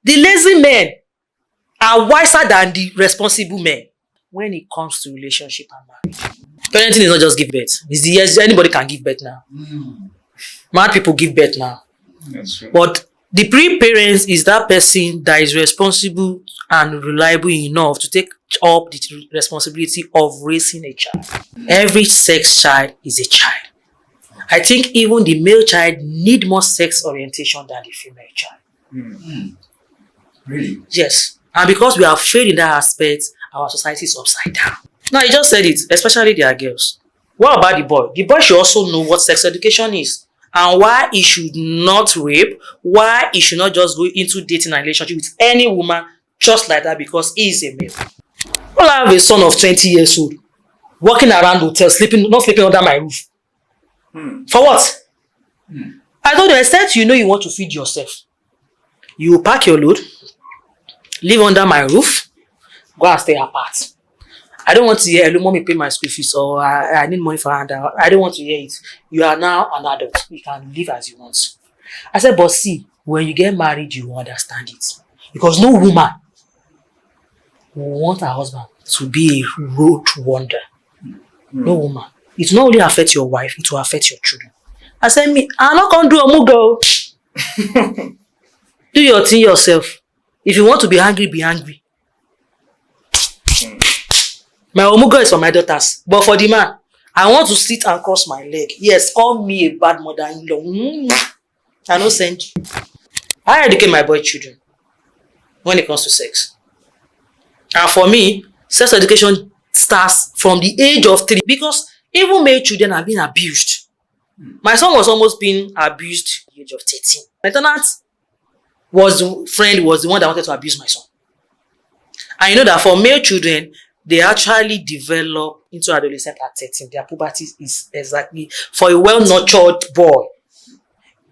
The lazy men are wiser than the responsible men when it comes to relationship and marriage. Parenting is not just give birth. It's the yes, anybody can give birth now. Mad people give birth now. That's true. But the pre-parents is that person that is responsible and reliable enough to take up the responsibility of raising a child. Every sex child is a child. I think even the male child need more sex orientation than the female child. Really? Yes. And because we have failed in that aspect, our society is upside down. Now, you just said it, especially their girls. What about the boy? The boy should also know what sex education is and why he should not rape, why he should not just go into dating and relationship with any woman just like that because he is a male. Well, I have a son of 20 years old walking around hotels, not sleeping under my roof. For what? I told you, except you know you want to feed yourself. You pack your load, live under my roof, go and stay apart. I don't want to hear, hello, mommy, pay my school fees, or I need money for handout. I don't want to hear it. You are now an adult. You can live as you want. I said, but see, when you get married, you will understand it. Because no woman will want her husband to be a road wonder. No woman. It will not only affect your wife, it will affect your children. I said, me, I'm not going to do a mugo. Do your thing yourself. If you want to be angry, be angry. My omugo is for my daughters. But for the man, I want to sit and cross my leg. Yes, call me a bad mother-in-law. I don't send you. I educate my boy children when it comes to sex. And for me, sex education starts from the age of 3 because even male children are being abused. My son was almost being abused at the age of 13. My tenant was the one that wanted to abuse my son. And you know that for male children, they actually develop into adolescent at 13. Their puberty is exactly, for a well-nurtured boy,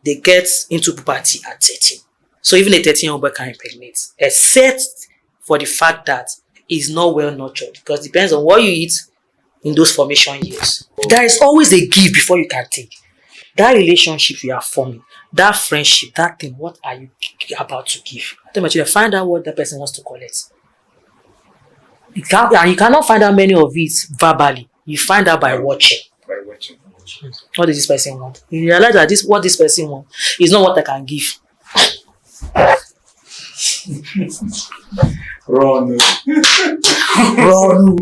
they get into puberty at 13. So even a 13-year-old boy can impregnate, except for the fact that he's not well-nurtured, because it depends on what you eat in those formation years. There is always a give before you can take. That relationship you are forming, that friendship, that thing, what are you about to give? I tell my children, find out what the person wants to collect. You cannot find out many of it verbally. You find out by watching. By watching. What does this person want? You realize that what this person wants is not what I can give. Run. Run.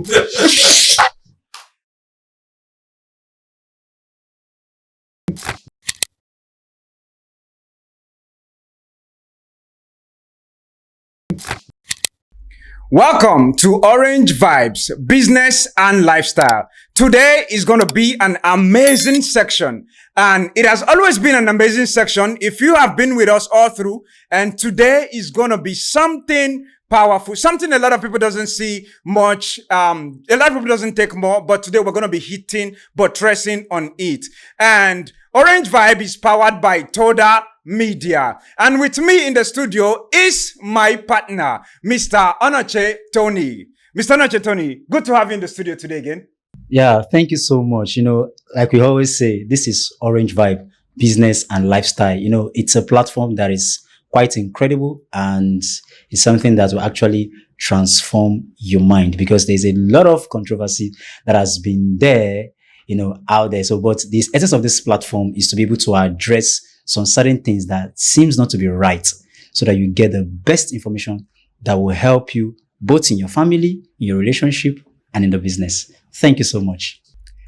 Welcome to Orange Vibes, Business and Lifestyle. Today is going to be an amazing section, and it has always been an amazing section if you have been with us all through, and today is going to be something powerful, something a lot of people doesn't see much, a lot of people doesn't take more, but today we're going to be hitting, buttressing on it. And Orange Vibe is powered by Todal Media. And with me in the studio is my partner, Mr. Onoche Tony. Mr. Onoche Tony, good to have you in the studio today again. Yeah, thank you so much. You know, like we always say, this is Orange Vibe, Business and Lifestyle. You know, it's a platform that is quite incredible, and it's something that will actually transform your mind, because there's a lot of controversy that has been there, you know, out there. So, but the essence of this platform is to be able to address some certain things that seems not to be right, so that you get the best information that will help you both in your family, in your relationship, and in the business. Thank you so much.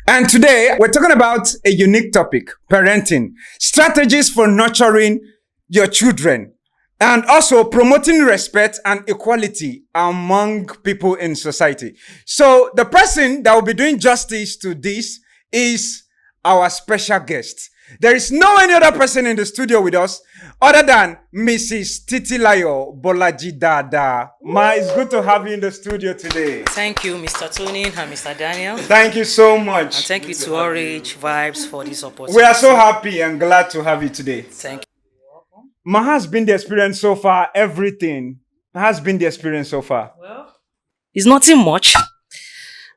And today we're talking about a unique topic: parenting, strategies for nurturing your children, and also promoting respect and equality among people in society. So the person that will be doing justice to this is our special guest. There is no any other person in the studio with us other than Mrs. Titilayo Bolaji Dada. Ma, it's good to have you in the studio today. Thank you, Mr. Tony and Mr. Daniel. Thank you so much. And thank you to Orange Vibes for this opportunity. We are so happy and glad to have you today. Thank you. Ma, has been the experience so far? Everything has been the experience so far. Well, it's nothing much.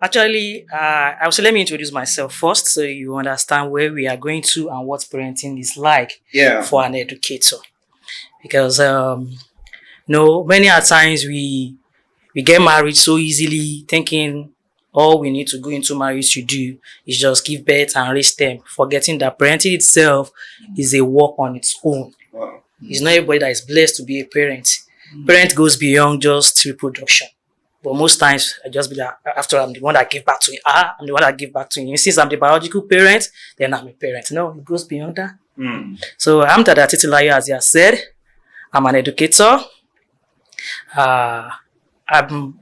Actually, I will say, let me introduce myself first so you understand where we are going to and what parenting is like for an educator. Because Many a times we get married so easily, thinking all we need to go into marriage to do is just give birth and raise them, forgetting that parenting itself is a work on its own. Wow. It's not everybody that is blessed to be a parent. Parent goes beyond just reproduction. But most times, I just be like, after I'm the one that gave back to you. I'm the one that gave back to you. Since I'm the biological parent, then I'm a parent. No, it goes beyond that. So I'm Tada Titilayo, as you have said. I'm an educator. I'm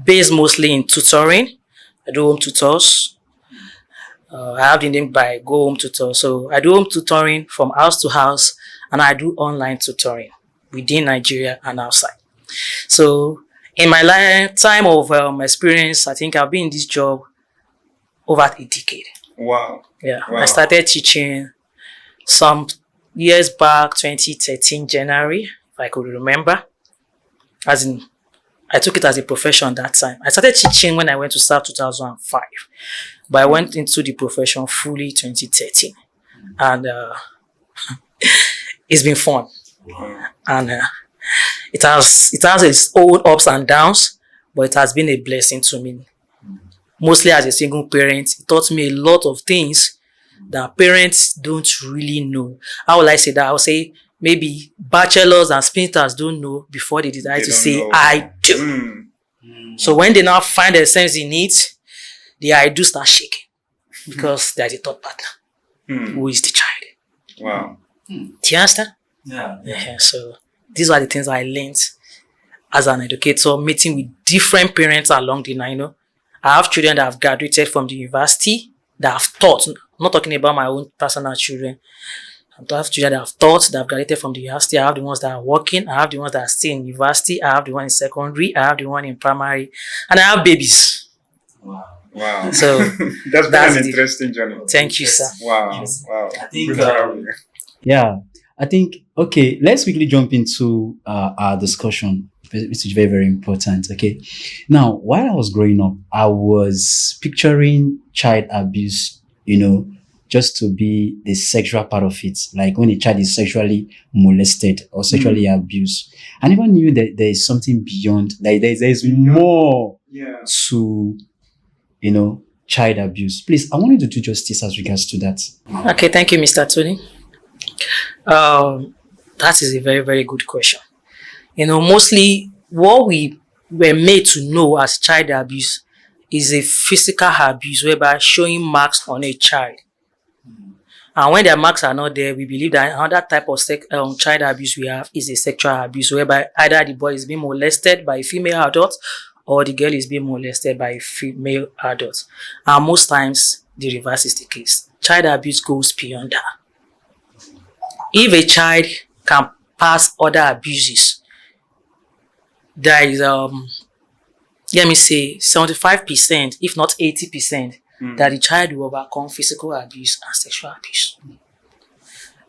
based mostly in tutoring. I do home tutors. I have the name by Go Home Tutor. So I do home tutoring from house to house, and I do online tutoring within Nigeria and outside. So in my lifetime of experience, I think I've been in this job over a decade. Wow. Yeah, Wow. I started teaching some years back, 2013 January, if I could remember. As in, I took it as a profession that time. I started teaching when I went to start 2005, but I went into the profession fully 2013, and it's been fun, and it has its own ups and downs, but it has been a blessing to me. Mostly as a single parent, it taught me a lot of things that parents don't really know. How will I say that? I will say maybe bachelors and spinsters don't know before they decide They to don't say know. I do. Mm. So when they now find themselves in it, the I do start shaking because there's a third partner who is the child. Wow. Do you understand? Yeah. So these are the things I learned as an educator, meeting with different parents along the line. I have children that have graduated from the university that have taught. I'm not talking about my own personal children. I have children that have taught, that have graduated from the university. I have the ones that are working. I have the ones that are still in university. I have the one in secondary. I have the one in primary. And I have babies. Wow. So that's that's been an the- interesting journey. Thank you, sir. Wow. Wow. I think, Good to have you. Yeah, I think, okay, let's quickly jump into our discussion, which is very, very important. Okay. Now, while I was growing up, I was picturing child abuse, just to be the sexual part of it. Like when a child is sexually molested or sexually abused. I never knew that there is something beyond, like there's more Yeah. to, child abuse. Please, I want you to do justice as regards to that. Okay, thank you, Mr. Tony. That is a very, very good question. Mostly what we were made to know as child abuse is a physical abuse whereby showing marks on a child. And when their marks are not there, we believe that another type of child abuse we have is a sexual abuse whereby either the boy is being molested by a female adult or the girl is being molested by a female adult. And most times, the reverse is the case. Child abuse goes beyond that. If a child can pass other abuses, there is let me say 75%, if not 80%, that the child will overcome physical abuse and sexual abuse.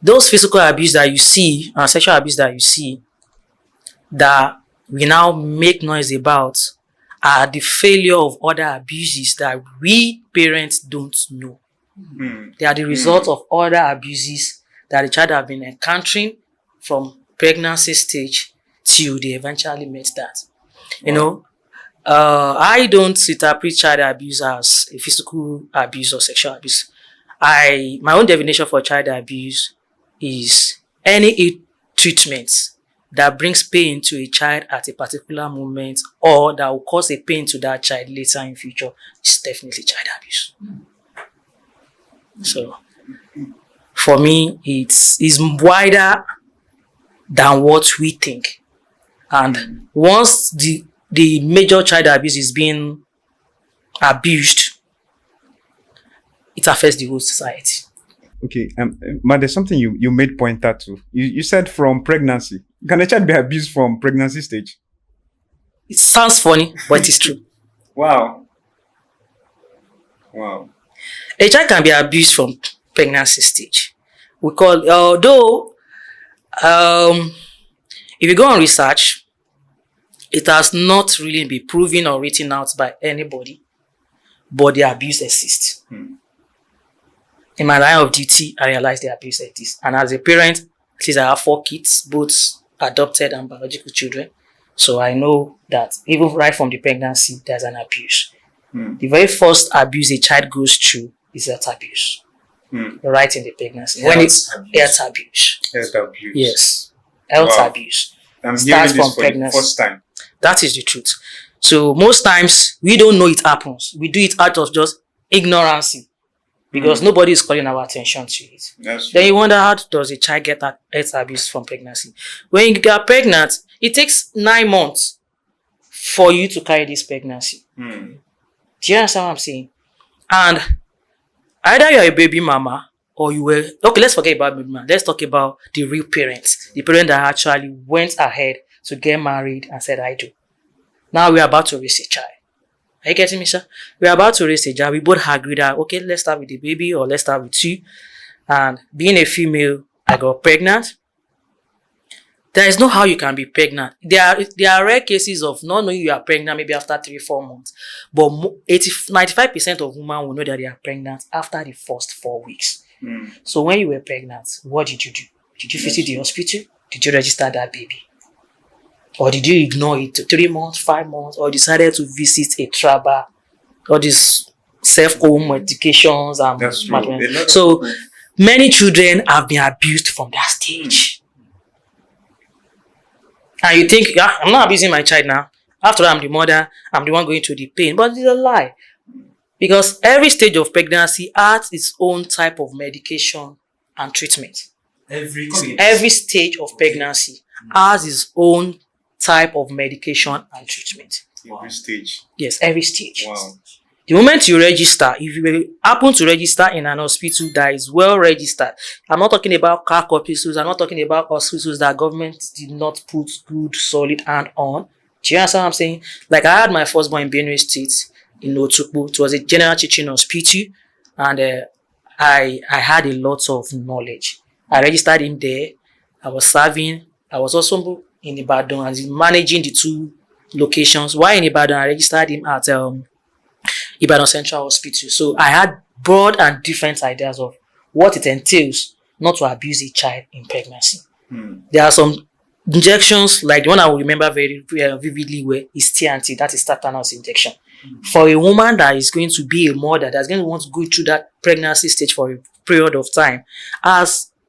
Those physical abuse that you see and sexual abuse that you see that we now make noise about are the failure of other abuses that we parents don't know. They are the result of other abuses that the child have been encountering from pregnancy stage till they eventually met that. I don't interpret child abuse as a physical abuse or sexual abuse. My own definition for child abuse is any treatment that brings pain to a child at a particular moment or that will cause a pain to that child later in future is definitely child abuse. So for me, it's wider than what we think. And once the major child abuse is being abused, it affects the whole society. Okay, but there's something you made point out to. You said from pregnancy. Can a child be abused from pregnancy stage? It sounds funny, but it is true. Wow. Wow. A child can be abused from pregnancy stage. We call, although, if you go on research, it has not really been proven or written out by anybody, but the abuse exists. In my line of duty, I realized the abuse exists. And as a parent, at least I have 4 kids, both adopted and biological children. So I know that even right from the pregnancy, there's an abuse. The very first abuse a child goes through is health abuse. Right in the pregnancy. When it's health abuse. Health abuse. Yes. Health Wow. abuse. I'm Starts hearing this from for pregnancy. the first time. That is the truth. So most times we don't know it happens. We do it out of just ignorance because nobody is calling our attention to it. That's Then true. you wonder, how does a child get that health abuse from pregnancy? When you get pregnant, it takes 9 months for you to carry this pregnancy. Do you understand what I'm saying? And either you're a baby mama or you were, okay, let's forget about baby mama. Let's talk about the real parents. The parent that actually went ahead to get married and said, I do. Now we're about to raise a child. Are you getting me, sir? We're about to raise a child. We both agree that, okay, let's start with the baby or let's start with you. And being a female, I got pregnant. There is no how you can be pregnant. There are rare cases of not knowing you are pregnant maybe after 3-4 months. But 95% of women will know that they are pregnant after the first 4 weeks. So when you were pregnant, what did you do? Did you visit the hospital? Did you register that baby? Or did you ignore it 3 months, 5 months, or decided to visit a traba, all these self-home medications and That's true. treatment? A lot of So people- many children have been abused from that stage. And you think, yeah, I'm not abusing my child now. After all, I'm the mother, I'm the one going through the pain. But it's a lie. Because every stage of pregnancy has its own type of medication and treatment. Every stage of pregnancy has its own type of medication and treatment. Every stage. Yes, every stage. Wow. The moment you register, if you happen to register in an hospital that is well registered, I'm not talking about crack hospitals, I'm not talking about hospitals that government did not put good solid hand on. Do you understand what I'm saying? Like I had my firstborn in Benue State in Otukpo. It was a general teaching hospital, and I had a lot of knowledge. I registered him there. I was serving. I was also in Ibadan as in managing the 2 locations. While in Ibadan, I registered him at Ibadan Central Hospital. So I had broad and different ideas of what it entails not to abuse a child in pregnancy. There are some injections, like the one I will remember very vividly where is TNT, that is tetanus injection. For a woman that is going to be a mother, that's going to want to go through that pregnancy stage for a period of time,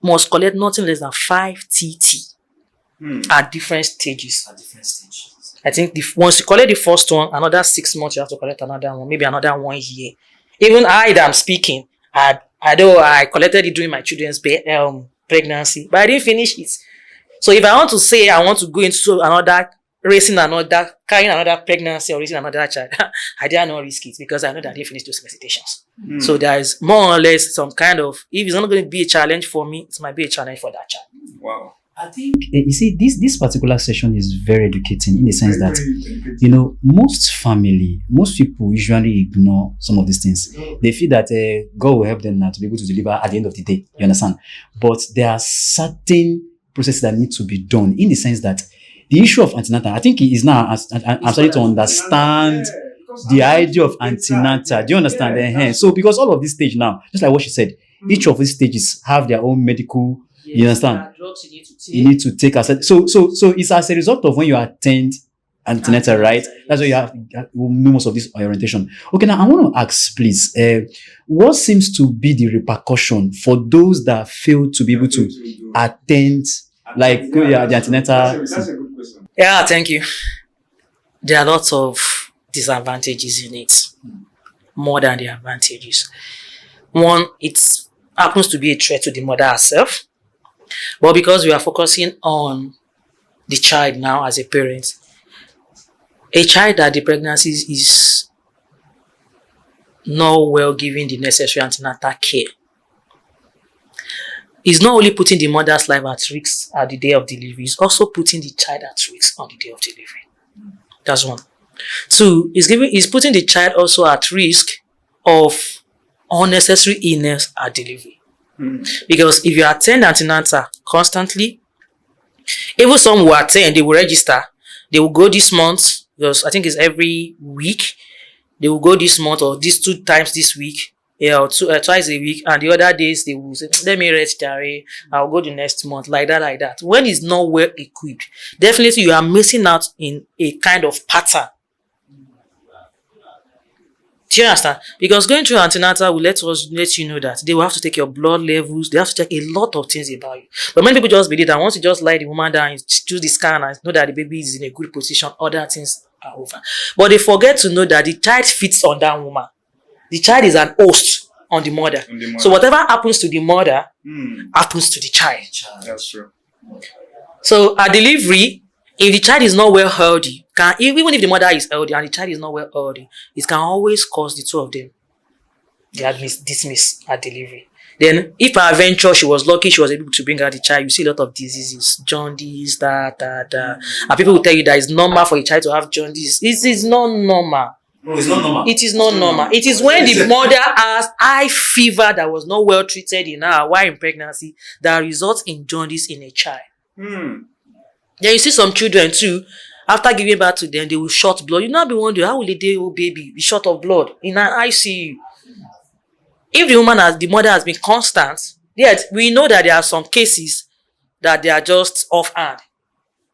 must collect nothing less than 5 TT at different stages. I think once you collect the first one, another 6 months, you have to collect another one, maybe another 1 year. Even I that I'm speaking, I collected it during my children's pregnancy, but I didn't finish it. So if I want to say I want to go into another, carrying another pregnancy or raising another child, I dare not risk it because I know that I didn't finish those meditations. So there is more or less some kind of, if it's not going to be a challenge for me, it might be a challenge for that child. Wow. I think you see this particular session is very educating in the sense that most people usually ignore some of these things. They feel that God will help them now to be able to deliver at the end of the day. You understand? But there are certain processes that need to be done in the sense that the issue of antenatal, I think is now I'm starting to understand the idea of antenatal. Do you understand? So because all of this stage now, just like what she said, each of these stages have their own medical. You understand? You need to take aside. So it's as a result of when you attend antenatal, right? That's why you have most of this orientation. Okay, now I want to ask, please, what seems to be the repercussion for those that fail to be able to attend, like the antenatal? That's a good question. Yeah, thank you. There are lots of disadvantages in it, more than the advantages. One, it happens to be a threat to the mother herself. But because we are focusing on the child now as a parent, a child that the pregnancy is not well given the necessary antenatal care is not only putting the mother's life at risk at the day of delivery, it's also putting the child at risk on the day of delivery. That's one. Two, is putting the child also at risk of unnecessary illness at delivery. Because if you attend antenatal constantly, even some who attend, they will register. They will go this month, because I think it's every week. They will go this month or these 2 times this week. Yeah, or twice a week, and the other days they will say, let me rest, Jerry. I'll go the next month, like that, like that. When it's not well equipped, definitely you are missing out in a kind of pattern. Do you understand? Because going through antenatal will let you know that they will have to take your blood levels, they have to check a lot of things about you. But many people just believe that once you just lie the woman down, you choose the scan and know that the baby is in a good position, other things are over. But they forget to know that the child fits on that woman. The child is an host on the mother. So whatever happens to the mother happens to the child. That's true. So at delivery, if the child is not well healthy, even if the mother is healthy and the child is not well healthy, it can always cause the two of them they are dismissed at delivery. Then, if peradventure she was lucky, she was able to bring out the child, you see a lot of diseases, jaundice, that. And people will tell you that it's normal for a child to have jaundice. It is not normal. No, it's not normal. It is not normal. It is when the mother has high fever that was not well treated in her while in pregnancy that results in jaundice in a child. Then you see some children too, after giving birth to them, they will short blood. You now be wondering, how will a day old baby be short of blood in an ICU? If the mother has been constant, yet we know that there are some cases that they are just offhand.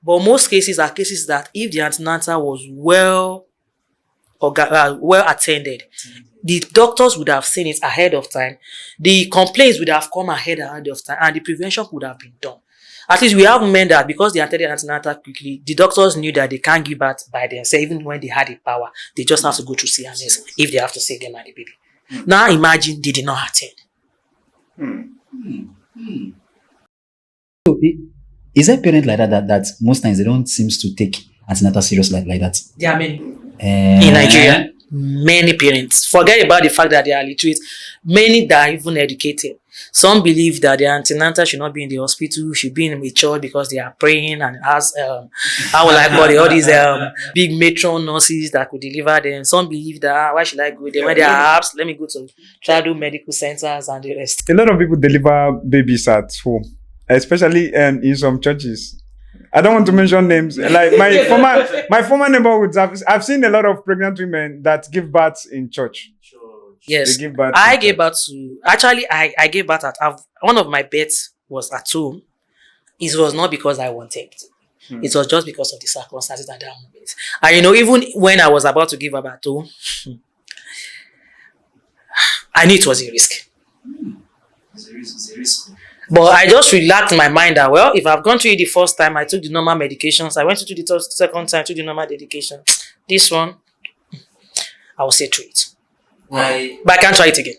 But most cases are cases that if the antenatal was well attended, the doctors would have seen it ahead of time, the complaints would have come ahead of time, and the prevention could have been done. At least we have men that because they attended antenatal quickly, the doctors knew that they can't give birth by themselves, even when they had the power. They just have to go to CNS if they have to save them and the baby. Now imagine they did not attend. So, is there a parent like that most times they don't seem to take antenatal serious like that? There are many. In Nigeria, many parents forget about the fact that they are literate. Many that are even educated. Some believe that their antenatal should not be in the hospital, should be in a church because they are praying and has how will I call it, all these big matron nurses that could deliver them. Some believe that why should I go there when there are apps? Let me go to childhood medical centers and the rest. A lot of people deliver babies at home, especially in some churches. I don't want to mention names. Like my former neighborhoods, I've seen a lot of pregnant women that give birth in church. Yes, They give birth I in gave church. birth to. Actually, I gave birth at. One of my births was at home. It was not because I wanted. It was just because of the circumstances at that moment. And even when I was about to give birth at home, I knew it was a risk. It's a risk. But I just relaxed my mind that, well, if I've gone through it the first time, I took the normal medications. I went to the second time, took the normal medication. This one, I will say through it. Why? But I can't try it again.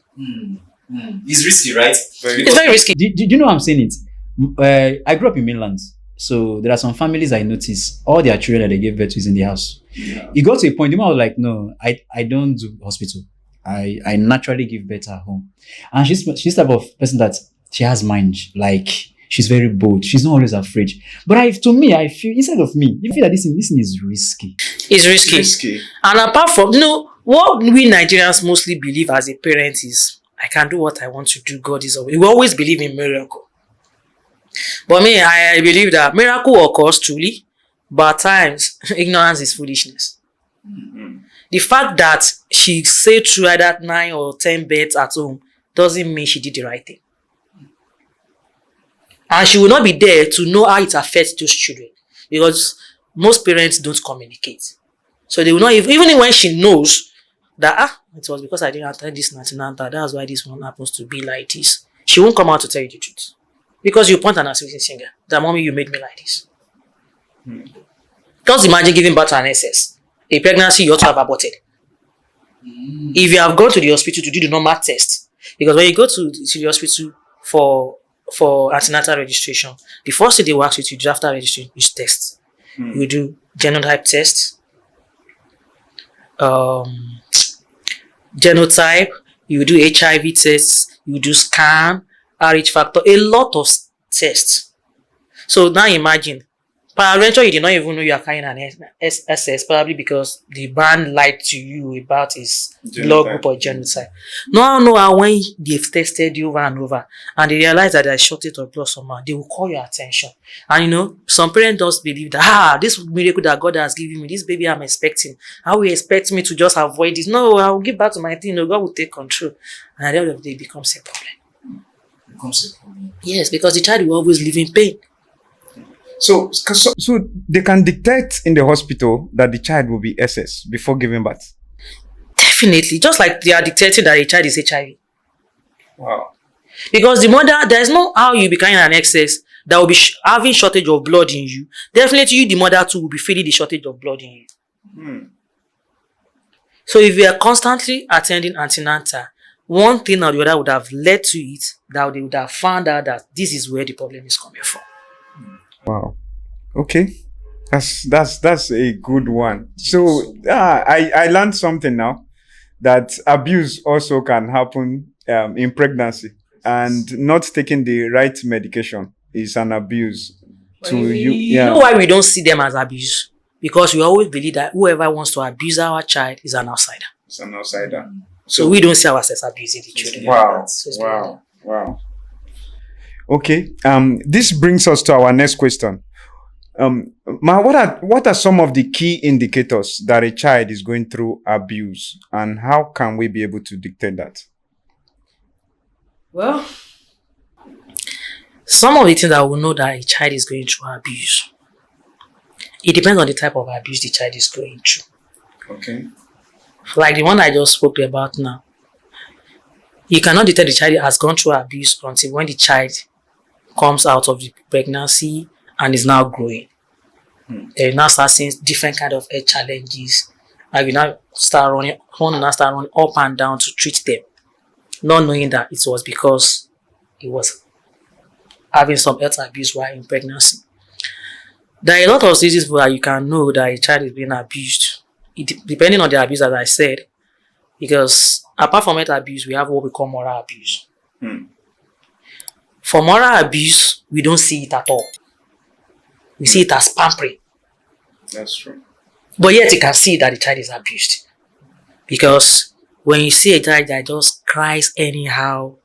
It's risky, right? It's very risky. Do you know how I'm saying it? I grew up in mainland. So there are some families I notice all their children that they gave birth to is in the house. It got to a point, the mom was like, no, I don't do hospital. I naturally give birth at home. And she's the type of person that she has mind. Like, she's very bold. She's not always afraid. But I feel inside of me, you feel that this thing is risky. It's risky. And apart from, what we Nigerians mostly believe as a parent is, I can do what I want to do. God is always. We always believe in miracle. But me, I believe that miracle occurs truly, but at times, ignorance is foolishness. The fact that she said through either 9 or 10 births at home doesn't mean she did the right thing. And she will not be there to know how it affects those children. Because most parents don't communicate. So they will not, even when she knows that, it was because I didn't attend this antenatal, that's why this one happens to be like this. She won't come out to tell you the truth. Because you point an accusing finger that, mommy, you made me like this. Just imagine giving birth to an SS. A pregnancy you ought to have aborted. If you have gone to the hospital to do the normal test, because when you go to the hospital for antenatal registration, the first thing they will ask you to do after registering is test. You do genotype test, genotype, you do HIV tests, you do scan, RH factor, a lot of tests. So now imagine Peradventure, you did not even know you are carrying an SS, probably because the brand lied to you about his blood group or genotype. No, when they've tested you over and over and they realize that there's shortage of blood somehow, they will call your attention. And some parents just believe that, this miracle that God has given me, this baby I'm expecting, how will you expect me to just avoid this? No, I will give back to my thing. No, God will take control. And at the end of the day, it becomes a problem. Yes, because the child will always live in pain. So they can dictate in the hospital that the child will be SS before giving birth. Definitely, just like they are dictating that a child is HIV. Wow. Because the mother, there's no how you be carrying an excess that will be having shortage of blood in you. Definitely, you, the mother too, will be feeling the shortage of blood in you. So if you are constantly attending antenatal, one thing or the other would have led to it that they would have found out that this is where the problem is coming from. Wow. Okay. That's a good one. So I learned something now, that abuse also can happen in pregnancy, and not taking the right medication is an abuse to you. You know why we don't see them as abuse? Because we always believe that whoever wants to abuse our child is an outsider. It's an outsider. So we don't see ourselves abusing the children. Wow. So it's Wow. Okay. This brings us to our next question. Ma, what are some of the key indicators that a child is going through abuse, and how can we be able to dictate that? Well, some of the things that we know that a child is going through abuse, it depends on the type of abuse the child is going through. Okay. Like the one I just spoke about now. You cannot detect the child has gone through abuse until when the child comes out of the pregnancy and is now growing. They now start seeing different kind of health challenges. And we now start running up and down to treat them, not knowing that it was because he was having some health abuse while in pregnancy. There are a lot of stages where you can know that a child is being abused, depending on the abuse, as I said, because apart from health abuse, we have what we call moral abuse. For moral abuse, we don't see it at all. We see it as pampering. That's true. But yet you can see that the child is abused. Because when you see a child that just cries anyhow,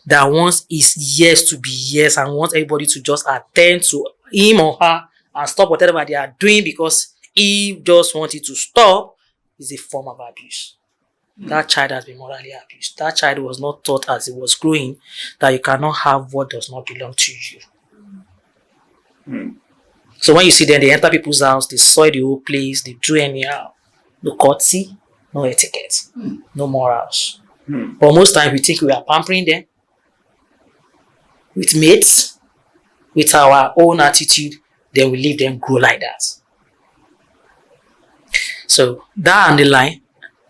that wants his yes to be yes and wants everybody to just attend to him or her and stop whatever they are doing because he just wants it to stop, is a form of abuse. That child has been morally abused. That child was not taught as he was growing that you cannot have what does not belong to you. So when you see them, they enter people's house, they soil the whole place, they do anyhow. No courtesy, no etiquette, no morals. But most times we think we are pampering them with mates, with our own attitude, then we leave them grow like that. So that on the line.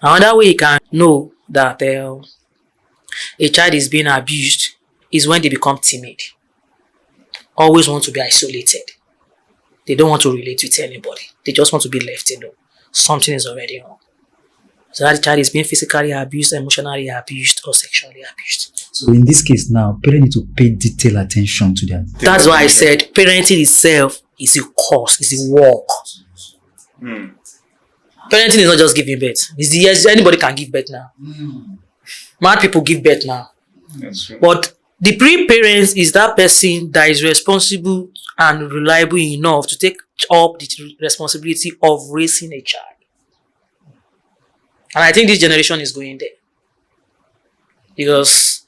Another way you can know that a child is being abused is when they become timid. Always want to be isolated. They don't want to relate with anybody. They just want to be left alone. Something is already wrong. So that child is being physically abused, emotionally abused, or sexually abused. So in this case now, parents need to pay detailed attention to them. That's why I said parenting itself is a course, is a work. Parenting is not just giving birth. Yes, anybody can give birth now. Mad people give birth now. That's true. But the pre-parents is that person that is responsible and reliable enough to take up the responsibility of raising a child. And I think this generation is going there. Because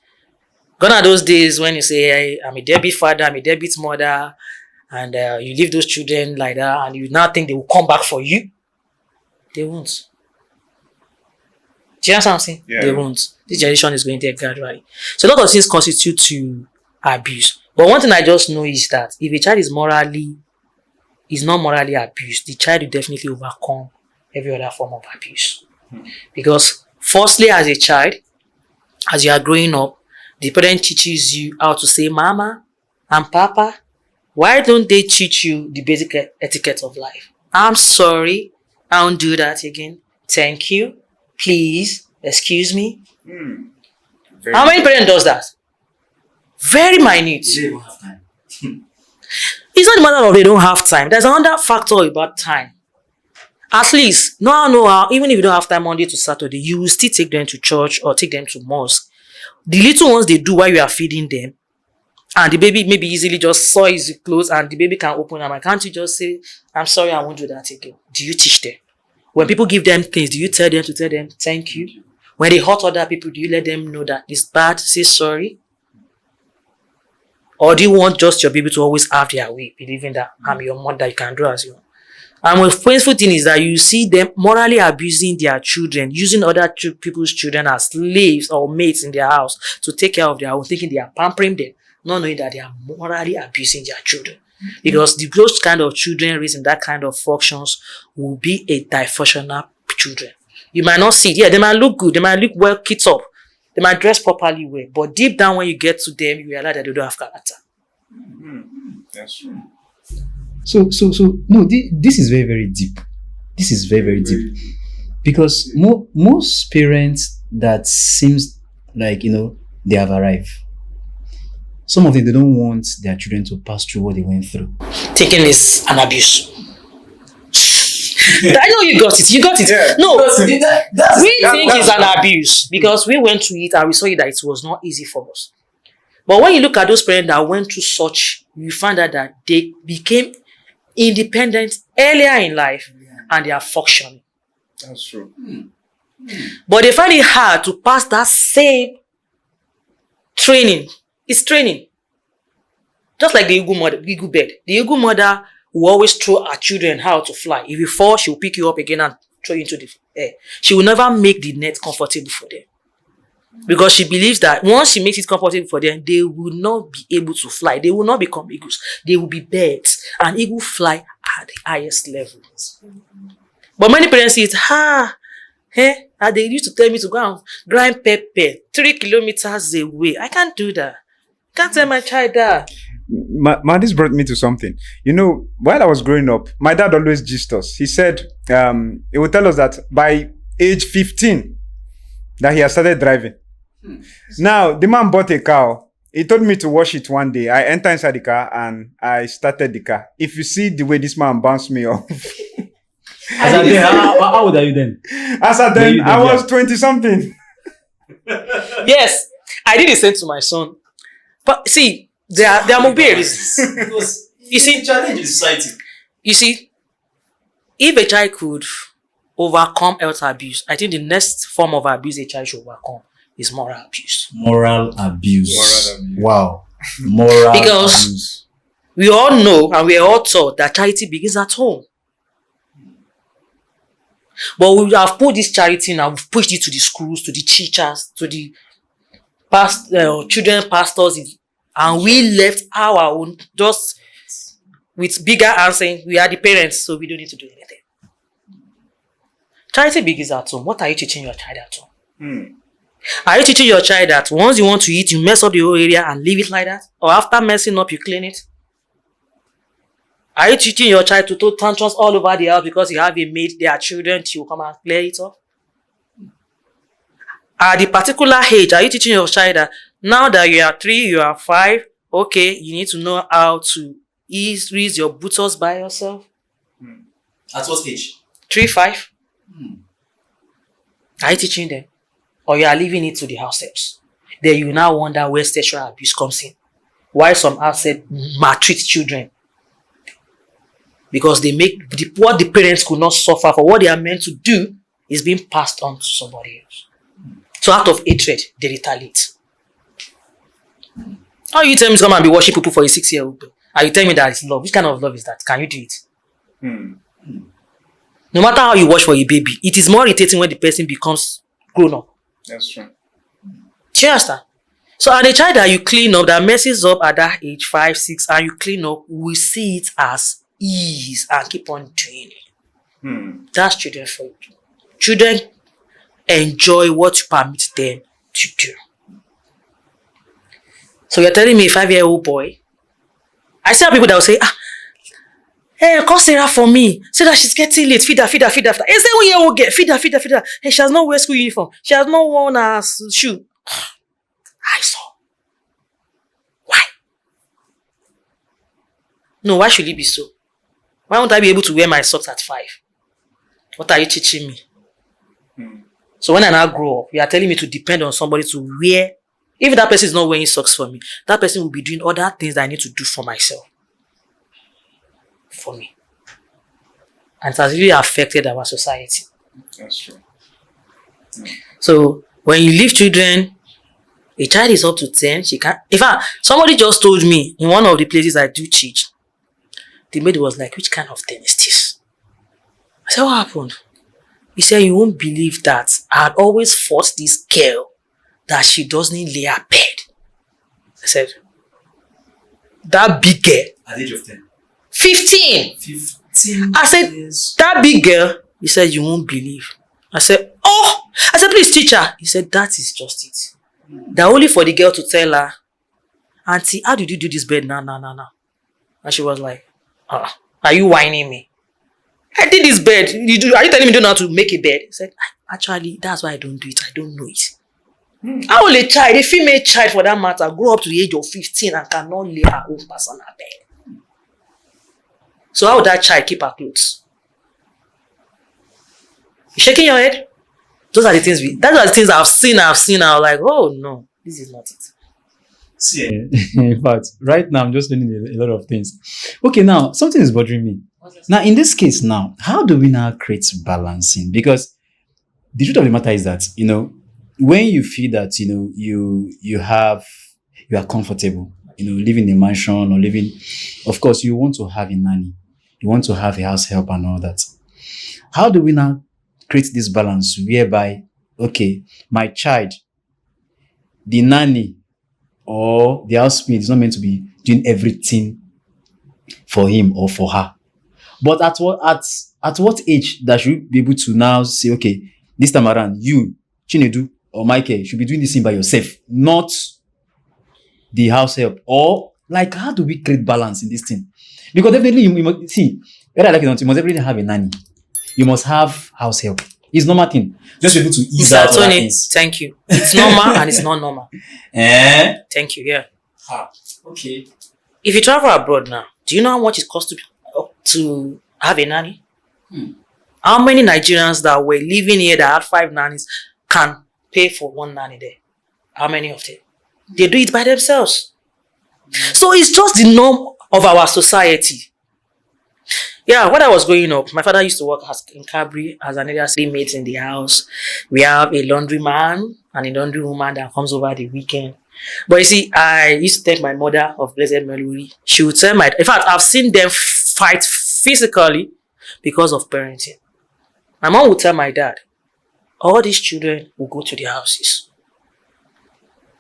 gone are those days when you say, hey, I'm a deadbeat father, I'm a deadbeat mother, and you leave those children like that, and you now think they will come back for you. They won't. Do you understand what I'm saying? Yeah. They won't. This generation is going there gradually. So a lot of things constitute to abuse. But one thing I just know is that if a child is not morally abused, the child will definitely overcome every other form of abuse. Because firstly, as a child, as you are growing up, the parent teaches you how to say mama and papa. Why don't they teach you the basic etiquette of life? I'm sorry, I won't do that again. Thank you. Please, excuse me. How many parents does that? Very minute. They don't have time. It's not the matter of they don't have time. There's another factor about time. At least, no, even if you don't have time Monday to Saturday, you will still take them to church or take them to mosque. The little ones they do while you are feeding them, and the baby maybe easily just saw his clothes and the baby can open them. Can't you just say, I'm sorry, I won't do that again? Do you teach them? When people give them things, do you tell them to tell them thank you? When they hurt other people, do you let them know that it's bad, say sorry? Or do you want just your baby to always have their way, believing that I'm your mother, you can do as you want? And the painful thing is that you see them morally abusing their children, using other people's children as slaves or mates in their house to take care of their own, thinking they are pampering them, not knowing that they are morally abusing their children. Because those kind of children raised in that kind of functions will be a dysfunctional children. You might not see it. Yeah, they might look good, they might look well kit up, they might dress properly well, but deep down when you get to them, you realize that they don't have character. That's true. So no, this is very, very deep. This is very, very deep. Because most parents that seems like, they have arrived. Some of them, they don't want their children to pass through what they went through. Taking is an abuse. I know you got it. You got it. Yeah. No, That's we think it's an abuse because we went through it and we saw it that it was not easy for us. But when you look at those parents that went through such, you find out that they became independent earlier in life and they are functioning. That's true. But they find it hard to pass that same training. It's training. Just like the eagle bird. The eagle mother will always throw her children how to fly. If you fall, she will pick you up again and throw you into the air. She will never make the net comfortable for them. Because she believes that once she makes it comfortable for them, they will not be able to fly. They will not become eagles. They will be birds. And eagles fly at the highest level. But many parents say, and they used to tell me to go and grind pepper 3 kilometers away. I can't do that. Can't tell my child that. This brought me to something. While I was growing up, my dad always gisted us. He said, he would tell us that by age 15, that he has started driving. Now, the man bought a car. He told me to wash it one day. I entered inside the car and I started the car. If you see the way this man bounced me off. How old are you then? As at then, I was 20-something. Yes, I did the same to my son. But see, there are more reasons. Because You see- it's a challenge in society. You see, if a child could overcome health abuse, I think the next form of abuse a child should overcome is moral abuse. Moral abuse. Moral abuse. Wow. Moral Because- abuse. We all know and we are all taught that charity begins at home. But we have put this charity now, we've pushed it to the schools, to the teachers, to the children pastors, and we left our own just with bigger hands saying we are the parents, so we don't need to do anything. Charity begins at home. What are you teaching your child at home? Are you teaching your child that once you want to eat, you mess up the whole area and leave it like that? Or after messing up, you clean it? Are you teaching your child to throw tantrums all over the house because you have a maid, their children, to come and clear it off? At the particular age, are you teaching your child that now that you are 3, you are 5, okay, you need to know how to raise your buttocks by yourself? At what age? 3, 5? Are you teaching them? Or you are leaving it to the house helps? Then you now wonder where sexual abuse comes in. Why some house help maltreat children? Because they make what the parents could not suffer for what they are meant to do is being passed on to somebody else. So out of hatred, they retaliate. How you tell me to come and be watching people for a 6-year-old? And you tell me that it's love? Which kind of love is that? Can you do it? No matter how you watch for a baby, it is more irritating when the person becomes grown up. That's true. Do you understand? So and a child that you clean up, that messes up at that age, 5, 6, and you clean up, we see it as ease and keep on doing it. That's children for you. Children enjoy what you permit them to do. So you're telling me a 5-year-old boy? I see people that will say, hey, call Sarah for me. Say that she's getting late. Feed her. Hey, 7-year-old girl, feed her. Hey, she has not wear school uniform. She has not worn her shoe. I saw. Why? No, why should it be so? Why won't I be able to wear my socks at 5? What are you teaching me? So when I now grow up, you are telling me to depend on somebody to wear. If that person is not wearing socks for me, that person will be doing other things that I need to do for myself. For me. And it has really affected our society. That's true. So when you leave children, a child is up to 10, she can't. In fact, somebody just told me in one of the places I do teach, the maid was like, which kind of thing is this? I said, what happened? He said, you won't believe that I had always forced this girl that she doesn't lay her bed. I said, that big girl. At the age of 10. 15. 15 I said, years. that big girl. He said, you won't believe. I said, oh. I said, please teacher. He said, that is just it. That only for the girl to tell her, auntie, how did you do this bed now? And she was like, are you whining me? I did this bed. Are you telling me you don't know how to make a bed? He said, actually, that's why I don't do it. I don't know it. How will a female child for that matter, grow up to the age of 15 and cannot lay her own personal bed? So how would that child keep her clothes? You shaking your head? Those are the things I've seen. I was like, oh no, this is not it. See, In fact, right now I'm just learning a lot of things. Okay, now something is bothering me. Now, in this case, now, how do we now create balancing? Because the truth of the matter is that, when you feel that, you are comfortable, living in a mansion or living, of course, you want to have a nanny, you want to have a house help and all that. How do we now create this balance whereby, okay, my child, the nanny or the housemaid is not meant to be doing everything for him or for her? But at what age that should we be able to now say, okay, this time around, you, Chinedu or Michael, should be doing this thing by yourself, not the house help? Or like, how do we create balance in this thing? Because definitely you must see, whether I like it or not, you must definitely have a nanny. You must have house help. It's normal thing. Just be able to ease Mr. out other Tony, things. thank you. It's normal and it's not normal. Thank you, yeah. okay. If you travel abroad now, do you know how much it costs to have a nanny? How many Nigerians that were living here that had 5 nannies can pay for one nanny there? How many of them? They do it by themselves. So it's just the norm of our society. Yeah, when I was growing up, my father used to work in Cabri as an area mate in the house. We have a laundry man and a laundry woman that comes over the weekend. But you see, I used to tell my mother of blessed memory. She would tell in fact, I've seen them fight physically because of parenting. My mom would tell my dad, all these children will go to their houses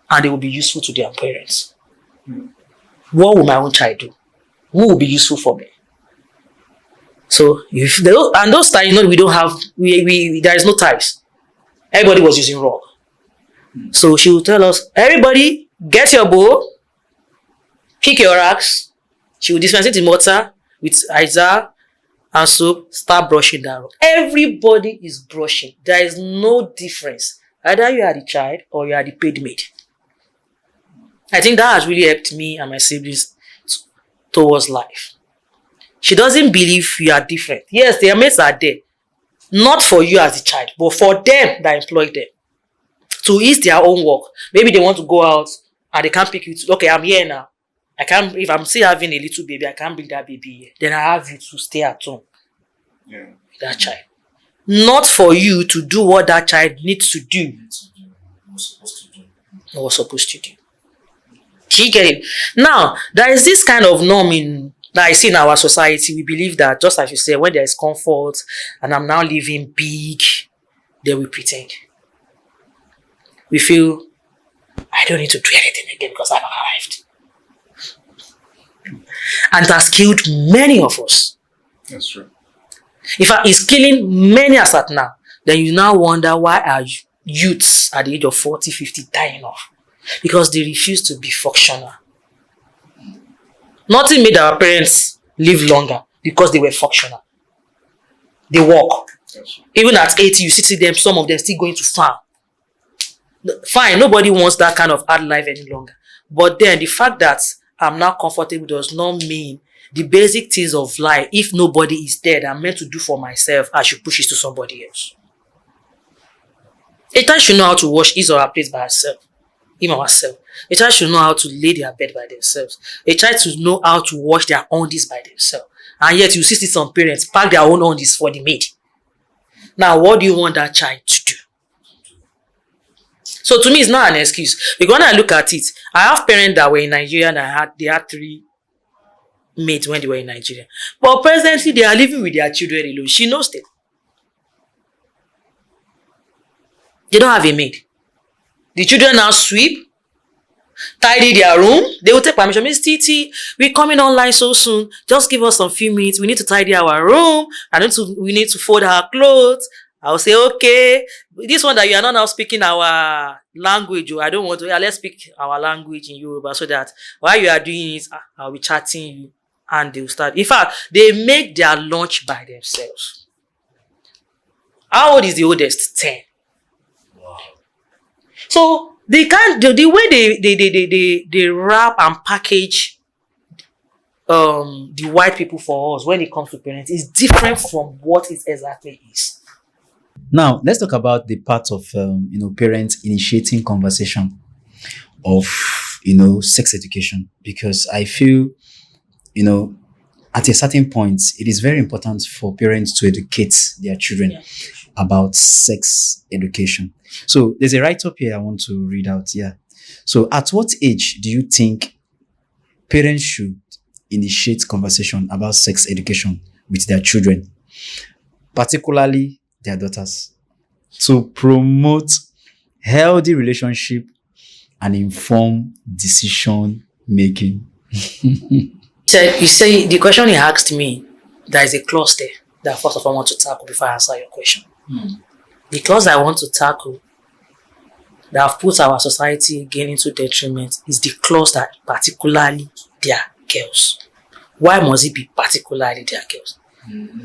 and they will be useful to their parents. What will my own child do? Who will be useful for me? So and those ties, we don't have, there is no ties. Everybody was using rock. So she would tell us, everybody get your bowl, pick your racks. She would dispense it in water with Isa and soap, start brushing that rock. Everybody is brushing. There is no difference. Either you are the child or you are the paid maid. I think that has really helped me and my siblings towards life. She doesn't believe you are different. Yes, their mates are there. Not for you as a child, but for them that employ them. To ease their own work. Maybe they want to go out and they can't pick you. Okay, I'm here now. If I'm still having a little baby, I can't bring that baby here. Then I have you to stay at home. Yeah. With that child. Not for you to do what that child needs to do. Was supposed to do. Do you get it? Now, there is this kind of norm that I see in our society. We believe that, just as you said, when there is comfort and I'm now living big, then we pretend. We feel, I don't need to do anything again because I've arrived. And it has killed many of us. That's true. In fact, it's killing many as at now. Then you now wonder why are youths at the age of 40, 50 dying off? Because they refuse to be functional. Nothing made our parents live longer because they were functional. They work. That's true. Even at 80, you see them, some of them still going to farm. Fine, nobody wants that kind of hard life any longer. But then the fact that I'm now comfortable does not mean the basic things of life, if nobody is there that I'm meant to do for myself, I should push it to somebody else. A child should know how to wash his or her plate by herself, him or herself. A child should know how to lay their bed by themselves. A child should know how to wash their undies by themselves. And yet you see some parents pack their own undies for the maid. Now, what do you want that child to do? So to me, it's not an excuse. Because when I look at it, I have parents that were in Nigeria and they had 3 maids when they were in Nigeria. But presently, they are living with their children alone. She knows them. They don't have a maid. The children now sweep, tidy their room. They will take permission. Miss Titi, we're coming online so soon. Just give us some few minutes. We need to tidy our room. We need to fold our clothes. I'll say, okay. This one that you are not now speaking our language, I don't want to. Let's speak our language in Yoruba so that while you are doing it, I'll be chatting you and they'll start. In fact, they make their lunch by themselves. How old is the oldest? 10. So they can't the way they wrap and package the white people for us when it comes to parents is different from what it exactly is. Now, let's talk about the part of parents initiating conversation of sex education, because I feel at a certain point it is very important for parents to educate their children about sex education. So there's a write-up here I want to read out. Yeah. So at what age do you think parents should initiate conversation about sex education with their children, particularly their daughters, to promote healthy relationship and inform decision making? So you say the question he asked me, there is a clause there that first of all I want to tackle before I answer your question. The clause I want to tackle that have put our society again into detriment is the clause that particularly their girls. Why must it be particularly their girls?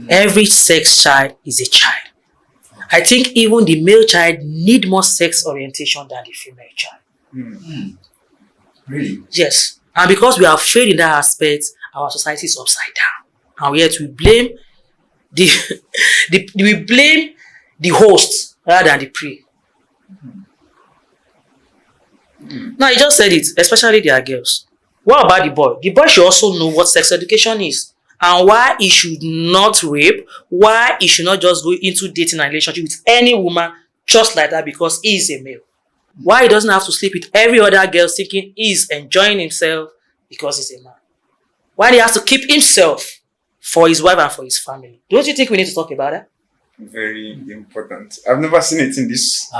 Every sex child is a child. I think even the male child need more sex orientation than the female child. Really? Yes. And because we have failed in that aspect, our society is upside down. And yet we blame the host rather than the prey. Now, you just said it, especially their girls. What about the boy? The boy should also know what sex education is and why he should not rape, why he should not just go into dating and relationship with any woman just like that because he is a male. Why he doesn't have to sleep with every other girl thinking he's enjoying himself because he's a man. Why he has to keep himself for his wife and for his family. Don't you think we need to talk about that? Very important. I've never seen it in this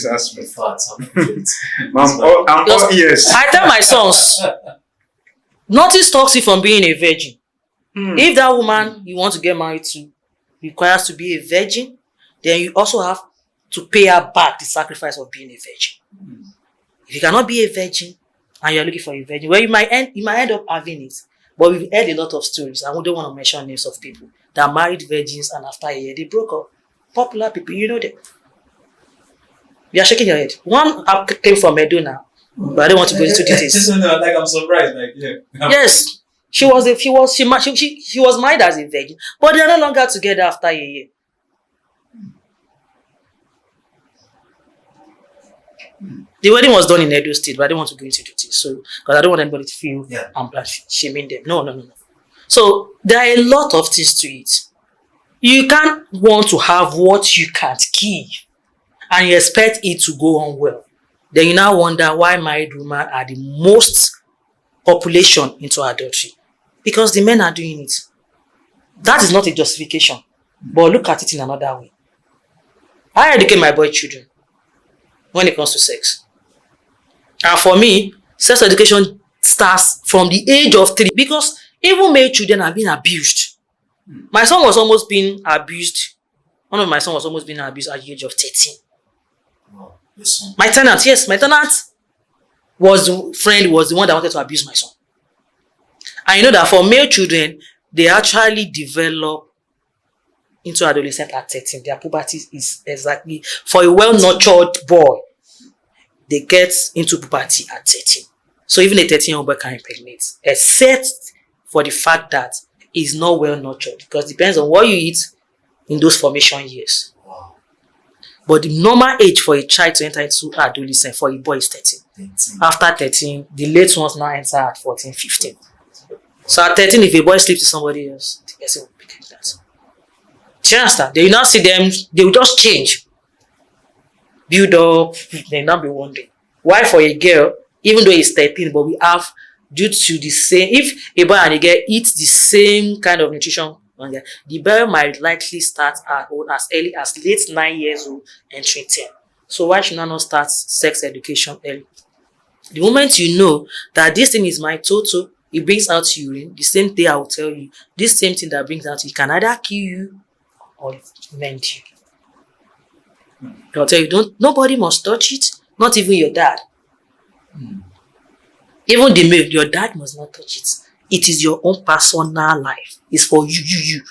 aspect. I'm all ears. I tell my sons, nothing stops you from being a virgin. If that woman you want to get married to requires to be a virgin, then you also have to pay her back the sacrifice of being a virgin. If you cannot be a virgin and you're looking for a virgin, well, you might end up having it. But we've heard a lot of stories, and we don't want to mention names of people that married virgins and after a year they broke up. Popular people, you know them. You are shaking your head. One came from Edo now, but I don't want to go into details. I'm surprised. Yes, she was married as a virgin, but they are no longer together after a year. The wedding was done in Edo State, but I don't want to go into details. So, because I don't want anybody to feel I'm shaming them. No. So there are a lot of things to it. You can't want to have what you can't give and you expect it to go on well. Then you now wonder why married women are the most population into adultery. Because the men are doing it. That is not a justification. But look at it in another way. I educate my boy children when it comes to sex. And for me, sex education starts from the age of 3 because even male children are being abused. My son was almost being abused. One of my sons was almost being abused at the age of 13. Wow, yes, son. My tenant was the one that wanted to abuse my son. And you know that for male children, they actually develop into adolescent at 13. Their puberty is exactly, for a well-nurtured boy, they get into puberty at 13. So even a 13-year-old boy can impregnate, except for the fact that he's not well nurtured, because it depends on what you eat in those formation years. Wow. But the normal age for a child to enter into adolescence for a boy is 13. 13. After 13, the late ones now enter at 14, 15. So at 13, if a boy sleeps with somebody else, the person will pick like that. Do you understand? They will not see them, they will just change. Build up, they will not be wondering. Why for a girl, even though it's 13, but we have, due to the same, if a boy and a girl eat the same kind of nutrition, the boy might likely start as early as late 9 years old, entering 10. So why should I not start sex education early? The moment you know that this thing is my total, it brings out urine, the same thing I will tell you, this same thing that brings out, it can either kill you or mend you. I'll tell you, nobody must touch it, not even your dad. Even the milk, your dad must not touch it. It is your own personal life. It's for you.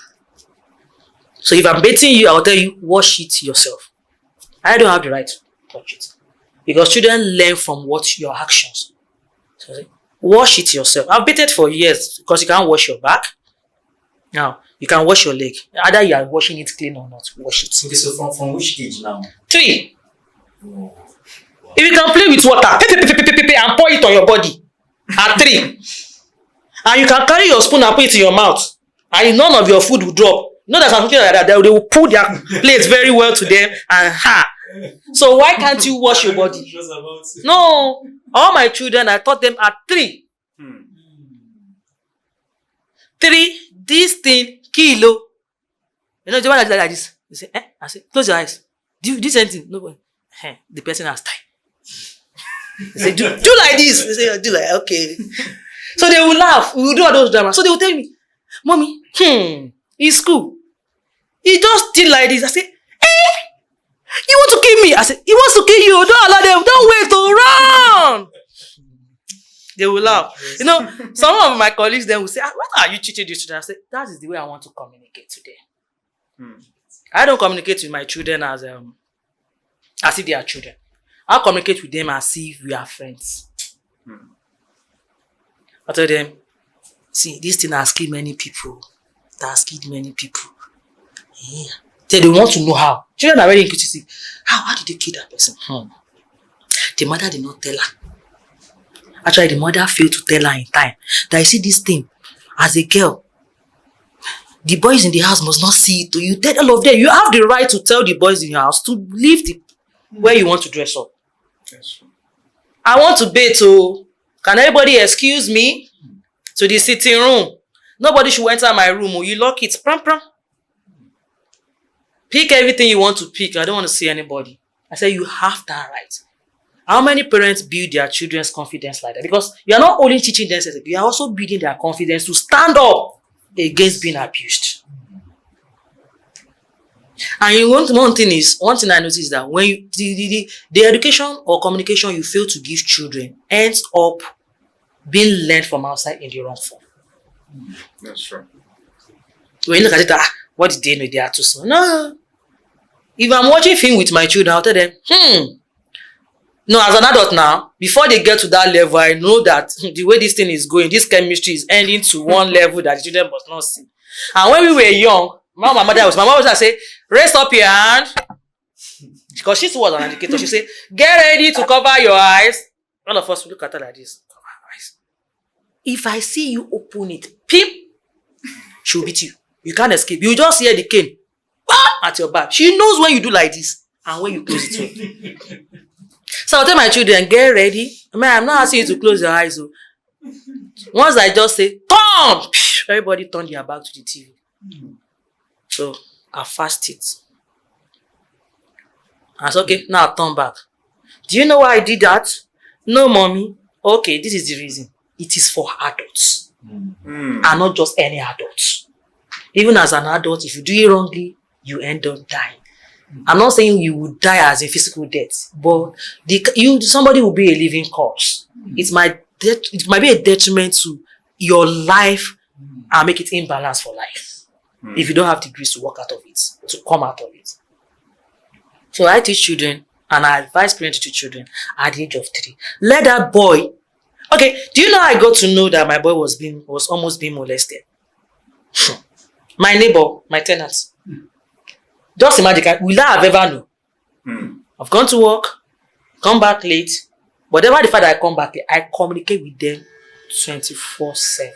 So if I'm baiting you, I'll tell you, wash it yourself. I don't have the right to touch it. Because children learn from what your actions. So wash it yourself. I've baited for years because you can't wash your back. Now, you can wash your leg. Either you are washing it clean or not, wash it. Okay, so from which age now? 3. Oh. If you can play with water, and pour it on your body at 3, and you can carry your spoon and put it in your mouth, and none of your food will drop. You know, there's something like that. They will pull their plates very well to them, and So why can't you wash your body? No, all my children, I taught them at 3. 3, this thing, kilo. You know, the one that's like this. They say, I say, close your eyes. Do you do anything? No. The person has time. They say, do like this. They say, do like, okay. So they will laugh. We will do all those dramas. So they will tell me, Mommy, it's cool. He just did like this. I say, you want to kill me? I say, he wants to kill you. Don't allow them. Don't wait to run. They will laugh. You know, some of my colleagues then will say, what are you teaching these children? I say, that is the way I want to communicate today. I don't communicate with my children as if they are children. I'll communicate with them as if we are friends. I tell them, see, this thing has killed many people. It has killed many people. Yeah. They want to know how. Children are very inquisitive. How did they kill that person? The mother did not tell her. Actually, the mother failed to tell her in time that you see this thing as a girl. The boys in the house must not see it. You tell all of them. You have the right to tell the boys in your house to leave where you want to dress up. Yes. I want to bathe. So can everybody excuse me to the sitting room? Nobody should enter my room. You lock it. Pram. Pick everything you want to pick. I don't want to see anybody. I said you have that right. How many parents build their children's confidence like that? Because you are not only teaching them, you are also building their confidence to stand up against being abused. And one thing I noticed is that when you, the education or communication you fail to give children ends up being learned from outside in the wrong form. That's true. When you look at it, what did they know? They are too small. No. If I'm watching film with my children, I'll tell them, No, as an adult now, before they get to that level, I know that the way this thing is going, this chemistry is ending to one level that the children must not see. And when we were young, my mother was say, raise up your hand. Because she was an educator. She said, get ready to cover your eyes. All of us will look at her like this. Cover her eyes. If I see you open it, pim, she'll beat you. You can't escape. You just hear the cane at your back. She knows when you do like this and when you close it. So I'll tell my children, get ready. I'm not asking you to close your eyes. So. Once I just say, turn! Everybody turn their back to the TV. So I fast it. I said, okay, now I turn back. Do you know why I did that? No, mommy. Okay, this is the reason. It is for adults. And not just any adults. Even as an adult, if you do it wrongly, you end up dying. I'm not saying you will die as a physical death, but somebody will be a living corpse. It might be a detriment to your life and make it imbalanced for life. If you don't have degrees to work out of it, to come out of it. So I teach children and I advise parents to teach children at the age of 3. Let that boy Okay, do you know how I got to know that my boy was almost being molested? My neighbor, my tenant. Just imagine, will I have ever known? I've gone to work, come back late. Whatever the fact that I come back late, I communicate with them 24/7.